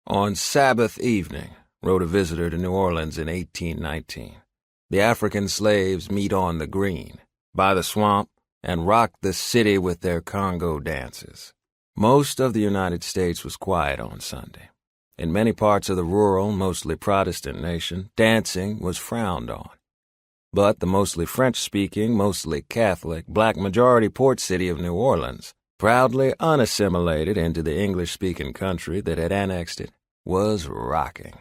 On Sabbath evening, wrote a visitor to New Orleans in 1819, the African slaves meet on the green, by the swamp, and rock the city with their Congo dances. Most of the United States was quiet on Sunday. In many parts of the rural, mostly Protestant nation, dancing was frowned on. But the mostly French-speaking, mostly Catholic, black-majority port city of New Orleans, proudly unassimilated into the English-speaking country that had annexed it, was rocking.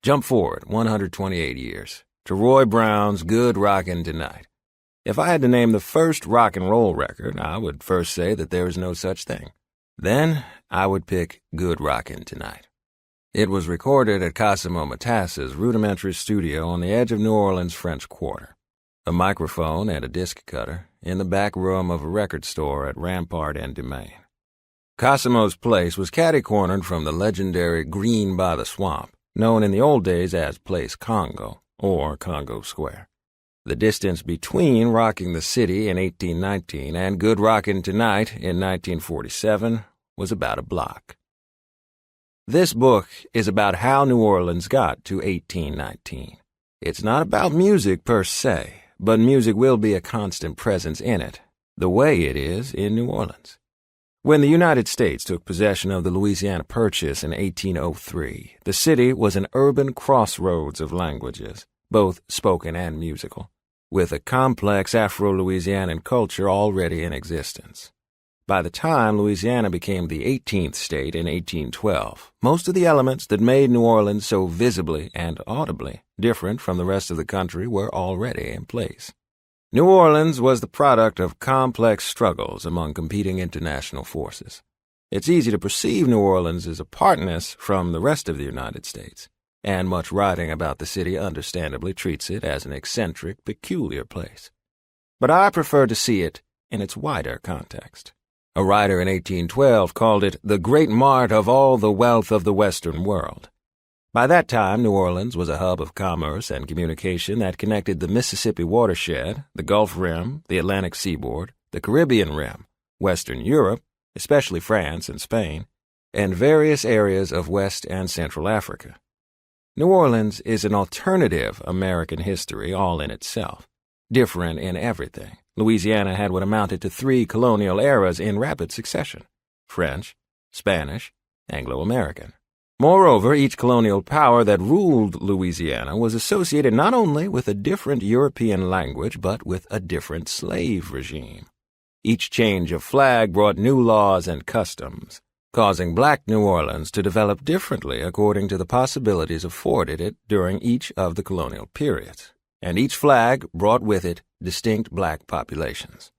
Jump forward 128 years to Roy Brown's Good Rockin' Tonight. If I had to name the first rock and roll record, I would first say that there is no such thing. Then I would pick Good Rockin' Tonight. It was recorded at Cosimo Matassa's rudimentary studio on the edge of New Orleans' French Quarter. A microphone and a disc cutter in the back room of a record store at Rampart and Domain. Cosimo's place was catty-cornered from the legendary Green by the Swamp, known in the old days as Place Congo, or Congo Square. The distance between Rocking the City in 1819 and Good Rockin' Tonight in 1947 was about a block. This book is about how New Orleans got to 1819. It's not about music per se, but music will be a constant presence in it, the way it is in New Orleans. When the United States took possession of the Louisiana Purchase in 1803, the city was an urban crossroads of languages, both spoken and musical, with a complex Afro-Louisianan culture already in existence. By the time Louisiana became the 18th state in 1812, most of the elements that made New Orleans so visibly and audibly different from the rest of the country were already in place. New Orleans was the product of complex struggles among competing international forces. It's easy to perceive New Orleans as apartness from the rest of the United States, and much writing about the city understandably treats it as an eccentric, peculiar place. But I prefer to see it in its wider context. A writer in 1812 called it the great mart of all the wealth of the Western world. By that time, New Orleans was a hub of commerce and communication that connected the Mississippi watershed, the Gulf Rim, the Atlantic seaboard, the Caribbean Rim, Western Europe, especially France and Spain, and various areas of West and Central Africa. New Orleans is an alternative American history all in itself, different in everything. Louisiana had what amounted to 3 colonial eras in rapid succession: French, Spanish, Anglo-American. Moreover, each colonial power that ruled Louisiana was associated not only with a different European language, but with a different slave regime. Each change of flag brought new laws and customs, causing black New Orleans to develop differently according to the possibilities afforded it during each of the colonial periods, and each flag brought with it distinct black populations.